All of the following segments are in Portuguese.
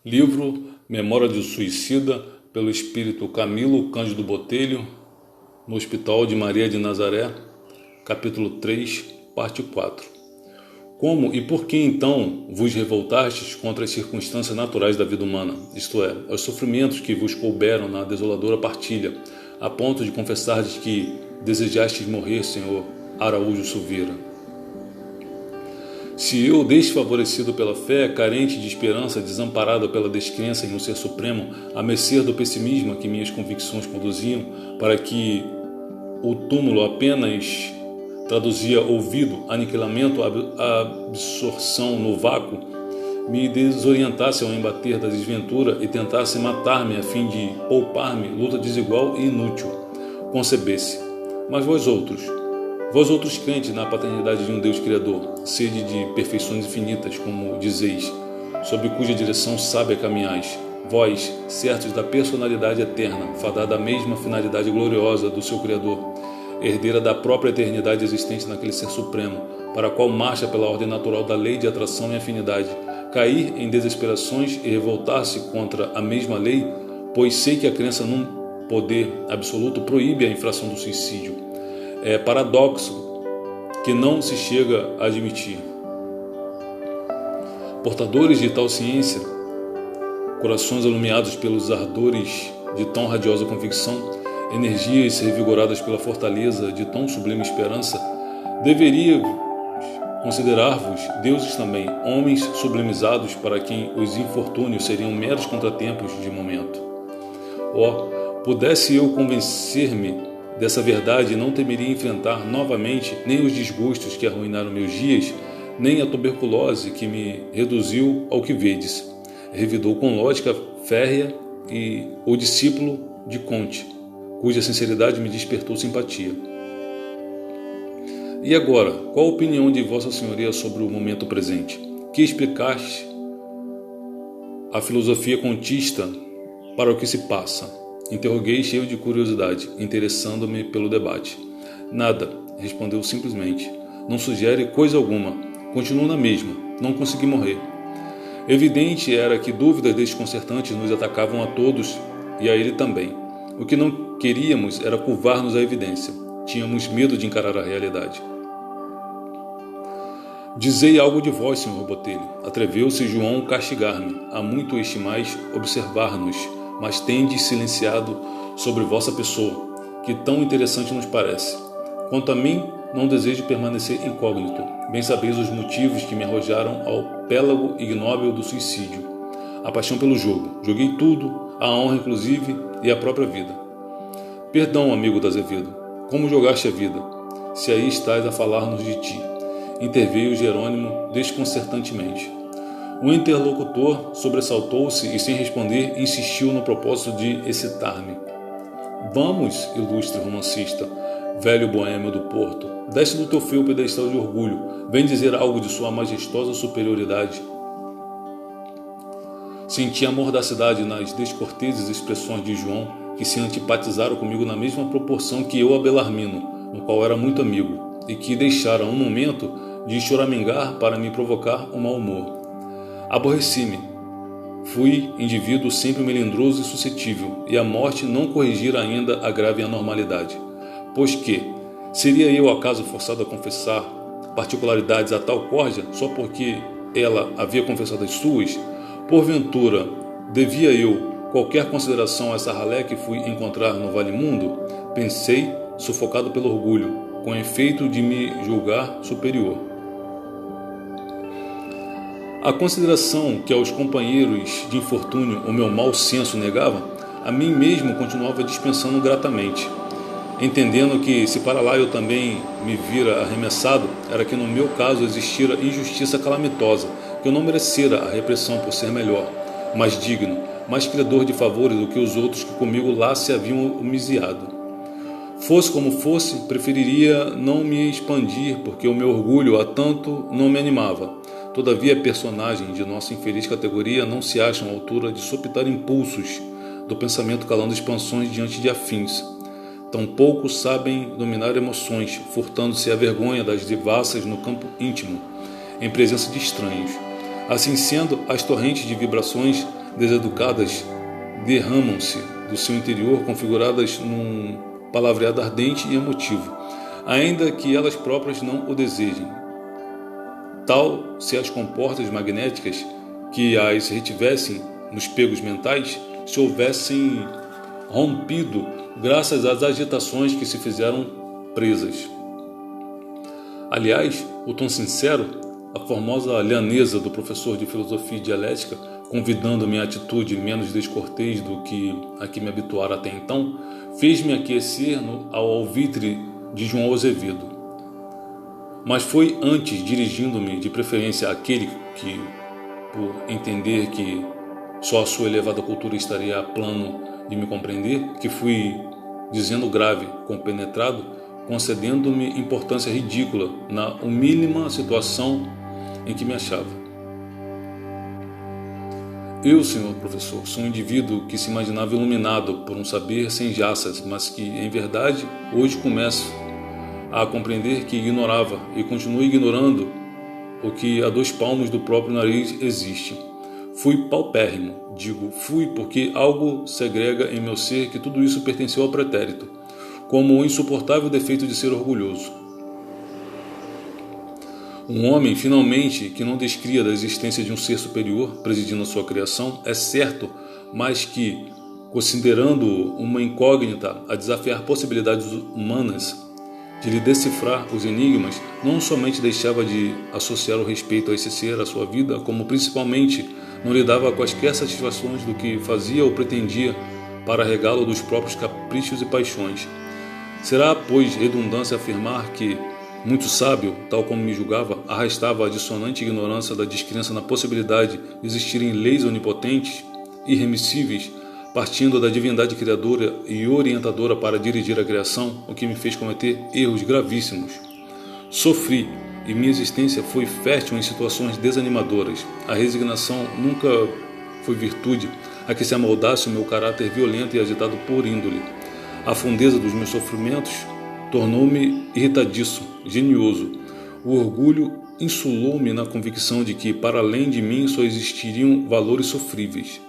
Livro Memória de Suicida, pelo espírito Camilo Cândido Botelho, no Hospital de Maria de Nazaré, capítulo 3, parte 4. Como e por que então vos revoltastes contra as circunstâncias naturais da vida humana, isto é, aos sofrimentos que vos couberam na desoladora partilha, a ponto de confessardes que desejastes morrer, Senhor Araújo Silveira? Se eu, desfavorecido pela fé, carente de esperança, desamparado pela descrença em um ser supremo, a mercê do pessimismo a que minhas convicções conduziam, para que o túmulo apenas traduzia ouvido, aniquilamento, absorção no vácuo, me desorientasse ao embater da desventura e tentasse matar-me a fim de poupar-me luta desigual e inútil, concebesse. Mas vós outros crentes na paternidade de um Deus Criador, sede de perfeições infinitas, como dizeis, sob cuja direção sábia caminhais, vós, certos da personalidade eterna, fadada à mesma finalidade gloriosa do seu Criador, herdeira da própria eternidade existente naquele Ser Supremo, para a qual marcha pela ordem natural da lei de atração e afinidade, cair em desesperações e revoltar-se contra a mesma lei, pois sei que a crença num poder absoluto proíbe a infração do suicídio. É paradoxo que não se chega a admitir. Portadores de tal ciência, corações alumiados pelos ardores de tão radiosa convicção, energias revigoradas pela fortaleza de tão sublime esperança, deveria considerar-vos deuses também, homens sublimizados para quem os infortúnios seriam meros contratempos de momento. Pudesse eu convencer-me dessa verdade, não temeria enfrentar novamente nem os desgostos que arruinaram meus dias, nem a tuberculose que me reduziu ao que vedes. Revidou com lógica férrea e o discípulo de Conte, cuja sinceridade me despertou simpatia. E agora, qual a opinião de Vossa Senhoria sobre o momento presente? Que explicaste a filosofia contista para o que se passa? Interroguei cheio de curiosidade, interessando-me pelo debate. Nada, respondeu simplesmente. Não sugere coisa alguma. Continuo na mesma. Não consegui morrer. Evidente era que dúvidas desconcertantes nos atacavam a todos e a ele também. O que não queríamos era curvar-nos à evidência. Tínhamos medo de encarar a realidade. Dizei algo de vós, senhor Botelho. Atreveu-se João castigar-me. Há muito estimais observar-nos, mas tendes silenciado sobre vossa pessoa, que tão interessante nos parece. Quanto a mim, não desejo permanecer incógnito. Bem sabeis os motivos que me arrojaram ao pélago ignóbil do suicídio. A paixão pelo jogo. Joguei tudo, a honra inclusive e a própria vida. Perdão, amigo da Azevedo. Como jogaste a vida? Se aí estás a falar-nos de ti. Interveio Jerônimo desconcertantemente. O interlocutor sobressaltou-se e, sem responder, insistiu no propósito de excitar-me. Vamos, ilustre romancista, velho boêmio do Porto, desce do teu feio pedestal de orgulho, vem dizer algo de sua majestosa superioridade. Senti amor da cidade nas descorteses expressões de João, que se antipatizaram comigo na mesma proporção que eu a Belarmino, no qual era muito amigo, e que deixara um momento de choramingar para me provocar um mau humor. Aborreci-me. Fui indivíduo sempre melindroso e suscetível, e a morte não corrigira ainda a grave anormalidade. Pois que, seria eu acaso forçado a confessar particularidades a tal corja, só porque ela havia confessado as suas? Porventura, devia eu qualquer consideração a essa ralé que fui encontrar no Vale Mundo? Pensei, sufocado pelo orgulho, com efeito de me julgar superior. A consideração que aos companheiros de infortúnio o meu mau senso negava, a mim mesmo continuava dispensando gratamente, entendendo que, se para lá eu também me vira arremessado, era que no meu caso existira injustiça calamitosa, que eu não merecera a repressão por ser melhor, mais digno, mais credor de favores do que os outros que comigo lá se haviam homiziado. Fosse como fosse, preferiria não me expandir, porque o meu orgulho a tanto não me animava. Todavia, personagens de nossa infeliz categoria não se acham à altura de sopitar impulsos do pensamento calando expansões diante de afins. Tampouco sabem dominar emoções, furtando-se a vergonha das devassas no campo íntimo, em presença de estranhos. Assim sendo, as torrentes de vibrações deseducadas derramam-se do seu interior, configuradas num palavreado ardente e emotivo, ainda que elas próprias não o desejem. Tal se as comportas magnéticas que as retivessem nos pegos mentais se houvessem rompido graças às agitações que se fizeram presas. Aliás, o tom sincero, a formosa lhaneza do professor de filosofia e dialética, convidando-me à atitude menos descortês do que a que me habituara até então, fez-me aquecer ao alvitre de João Azevedo. Mas foi antes, dirigindo-me de preferência àquele que, por entender que só a sua elevada cultura estaria a plano de me compreender, que fui dizendo grave, compenetrado, concedendo-me importância ridícula na humílima situação em que me achava. Eu, senhor professor, sou um indivíduo que se imaginava iluminado por um saber sem jaças, mas que, em verdade, hoje começo a compreender que ignorava e continuo ignorando o que a 2 palmos do próprio nariz existe. Fui paupérrimo, digo fui porque algo segrega em meu ser que tudo isso pertenceu ao pretérito, como o insuportável defeito de ser orgulhoso. Um homem, finalmente, que não descria da existência de um ser superior presidindo a sua criação, é certo, mas que, considerando-o uma incógnita a desafiar possibilidades humanas de lhe decifrar os enigmas, não somente deixava de associar o respeito a esse ser à sua vida, como principalmente não lhe dava quaisquer satisfações do que fazia ou pretendia para regá-lo dos próprios caprichos e paixões. Será, pois, redundância afirmar que, muito sábio, tal como me julgava, arrastava a dissonante ignorância da descrença na possibilidade de existirem leis onipotentes, irremissíveis, partindo da divindade criadora e orientadora para dirigir a criação, o que me fez cometer erros gravíssimos. Sofri, e minha existência foi fértil em situações desanimadoras. A resignação nunca foi virtude a que se amoldasse o meu caráter violento e agitado por índole. A fundeza dos meus sofrimentos tornou-me irritadiço, genioso. O orgulho insulou-me na convicção de que, para além de mim, só existiriam valores sofríveis.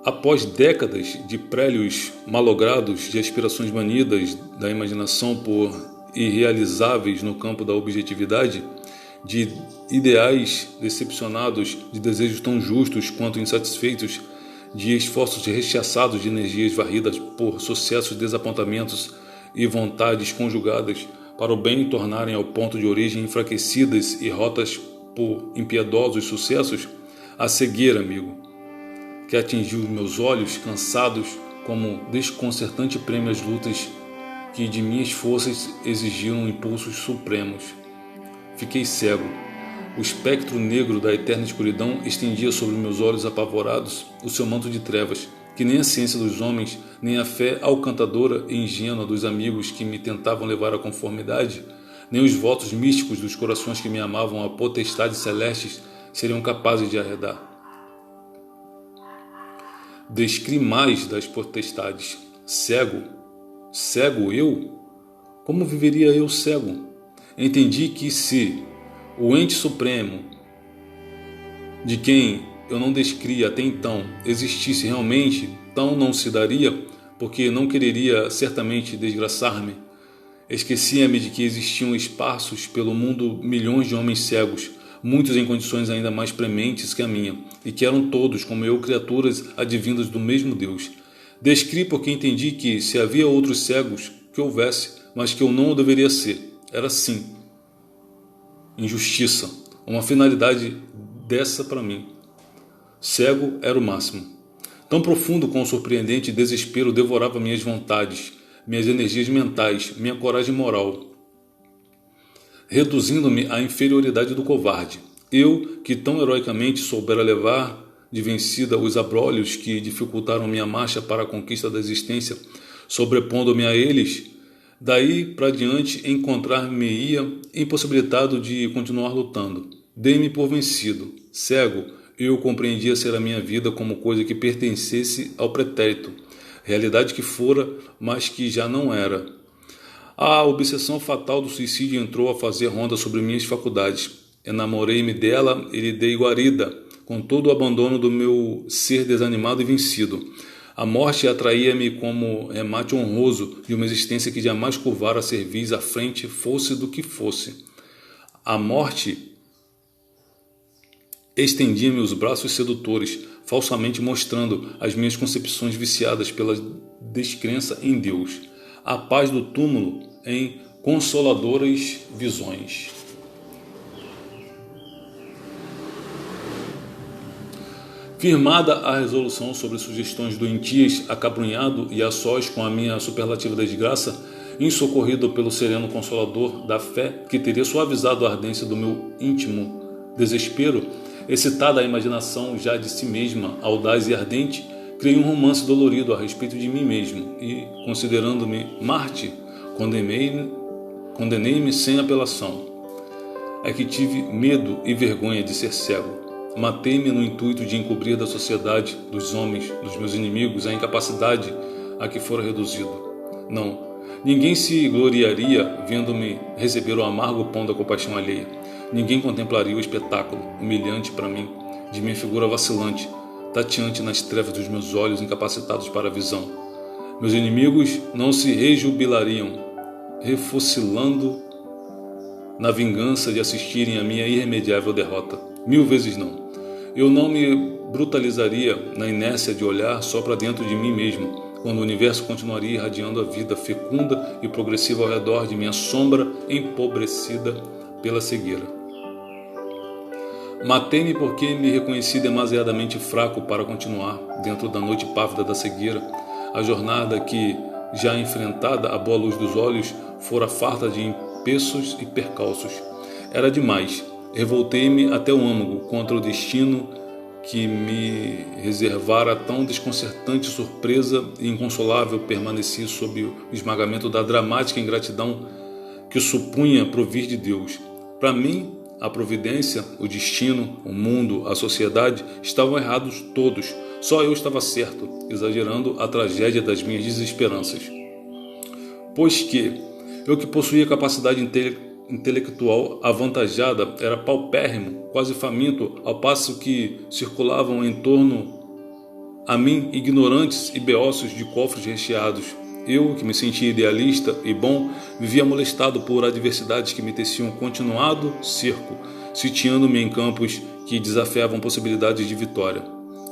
Após décadas de prélios malogrados, de aspirações manidas da imaginação por irrealizáveis no campo da objetividade, de ideais decepcionados, de desejos tão justos quanto insatisfeitos, de esforços rechaçados, de energias varridas por sucessos, desapontamentos e vontades conjugadas para o bem tornarem ao ponto de origem enfraquecidas e rotas por impiedosos sucessos, a cegueira, amigo, que atingiu meus olhos cansados como desconcertante prêmio às lutas que de minhas forças exigiram impulsos supremos. Fiquei cego. O espectro negro da eterna escuridão estendia sobre meus olhos apavorados o seu manto de trevas, que nem a ciência dos homens, nem a fé alcantadora e ingênua dos amigos que me tentavam levar à conformidade, nem os votos místicos dos corações que me amavam a potestades celestes seriam capazes de arredar. Descri mais das potestades. Cego? Cego eu? Como viveria eu cego? Entendi que se o ente supremo, de quem eu não descria até então, existisse realmente, tão não se daria, porque não quereria certamente desgraçar-me. Esquecia-me de que existiam esparsos pelo mundo milhões de homens cegos, muitos em condições ainda mais prementes que a minha, e que eram todos, como eu, criaturas advindas do mesmo Deus. Descri porque entendi que, se havia outros cegos, que houvesse, mas que eu não o deveria ser. Era sim injustiça, uma finalidade dessa para mim. Cego era o máximo. Tão profundo quão surpreendente desespero devorava minhas vontades, minhas energias mentais, minha coragem moral, reduzindo-me à inferioridade do covarde. Eu, que tão heroicamente soubera levar de vencida os abrólios que dificultaram minha marcha para a conquista da existência, sobrepondo-me a eles, daí para diante encontrar-me-ia impossibilitado de continuar lutando. Dei-me por vencido. Cego, eu compreendia ser a minha vida como coisa que pertencesse ao pretérito, realidade que fora, mas que já não era. A obsessão fatal do suicídio entrou a fazer ronda sobre minhas faculdades. Enamorei-me dela e lhe dei guarida, com todo o abandono do meu ser desanimado e vencido. A morte atraía-me como remate honroso de uma existência que jamais curvara cerviz à frente, fosse do que fosse. A morte estendia-me os braços sedutores, falsamente mostrando as minhas concepções viciadas pela descrença em Deus. A paz do túmulo em consoladoras visões. Firmada a resolução sobre sugestões doentias, acabrunhado e a sós com a minha superlativa desgraça, insocorrido pelo sereno consolador da fé que teria suavizado a ardência do meu íntimo desespero, excitada a imaginação já de si mesma, audaz e ardente, criei um romance dolorido a respeito de mim mesmo e, considerando-me Marte, condenei-me sem apelação. É que tive medo e vergonha de ser cego. Matei-me no intuito de encobrir da sociedade, dos homens, dos meus inimigos, a incapacidade a que fora reduzido. Não, ninguém se gloriaria vendo-me receber o amargo pão da compaixão alheia. Ninguém contemplaria o espetáculo, humilhante para mim, de minha figura vacilante, tateante nas trevas dos meus olhos incapacitados para a visão. Meus inimigos não se rejubilariam, refocilando na vingança de assistirem à minha irremediável derrota. 1000 vezes não. Eu não me brutalizaria na inércia de olhar só para dentro de mim mesmo, quando o universo continuaria irradiando a vida fecunda e progressiva ao redor de minha sombra empobrecida pela cegueira. Matei-me porque me reconheci demasiadamente fraco para continuar, dentro da noite pávida da cegueira, a jornada que, já enfrentada à boa luz dos olhos, fora farta de empeços e percalços. Era demais. Revoltei-me até o âmago contra o destino que me reservara tão desconcertante surpresa e inconsolável. Permaneci sob o esmagamento da dramática ingratidão que supunha provir de Deus. Para mim, a providência, o destino, o mundo, a sociedade estavam errados todos. Só eu estava certo, exagerando a tragédia das minhas desesperanças. Pois que eu, que possuía capacidade intelectual avantajada, era paupérrimo, quase faminto, ao passo que circulavam em torno a mim ignorantes e beócios de cofres recheados. Eu, que me sentia idealista e bom, vivia molestado por adversidades que me teciam continuado cerco, sitiando-me em campos que desafiavam possibilidades de vitória.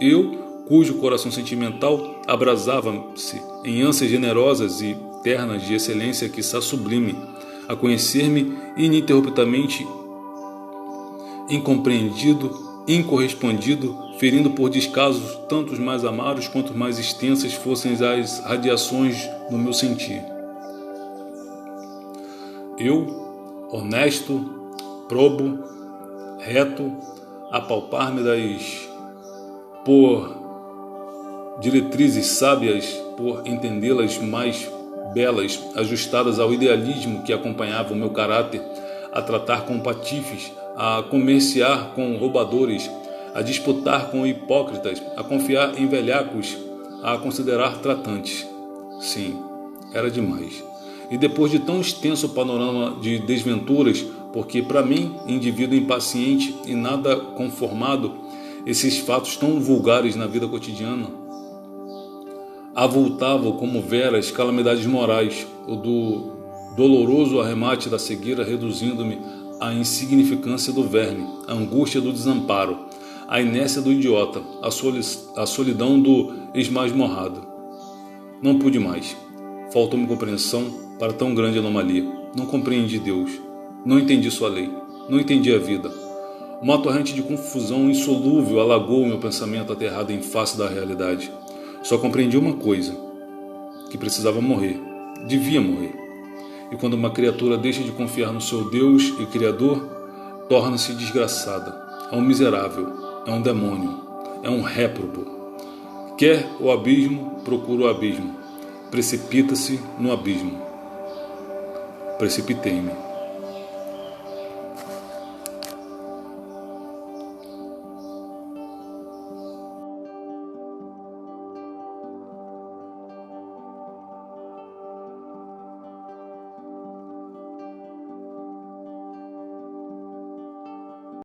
Eu, cujo coração sentimental abrasava-se em ânsias generosas e ternas de excelência quiçá sublime, a conhecer-me ininterruptamente incompreendido, incorrespondido, ferindo por descasos tantos mais amaros quanto mais extensas fossem as radiações do meu sentir. Eu, honesto, probo, reto, apalpar-me por diretrizes sábias, por entendê-las mais belas, ajustadas ao idealismo que acompanhava o meu caráter, a tratar com patifes, a comerciar com roubadores, a disputar com hipócritas, a confiar em velhacos, a considerar tratantes. Sim, era demais. E depois de tão extenso panorama de desventuras, porque para mim, indivíduo impaciente e nada conformado, esses fatos tão vulgares na vida cotidiana avultavam como veras calamidades morais, o do doloroso arremate da cegueira reduzindo-me à insignificância do verme, à angústia do desamparo, à inércia do idiota, à solidão do esmasmorrado. Não pude mais. Faltou-me compreensão para tão grande anomalia. Não compreendi Deus. Não entendi sua lei. Não entendi a vida. Uma torrente de confusão insolúvel alagou o meu pensamento aterrado em face da realidade. Só compreendi uma coisa, que precisava morrer, devia morrer. E quando uma criatura deixa de confiar no seu Deus e Criador, torna-se desgraçada, é um miserável, é um demônio, é um réprobo. Quer o abismo, procura o abismo, precipita-se no abismo. Precipitei-me.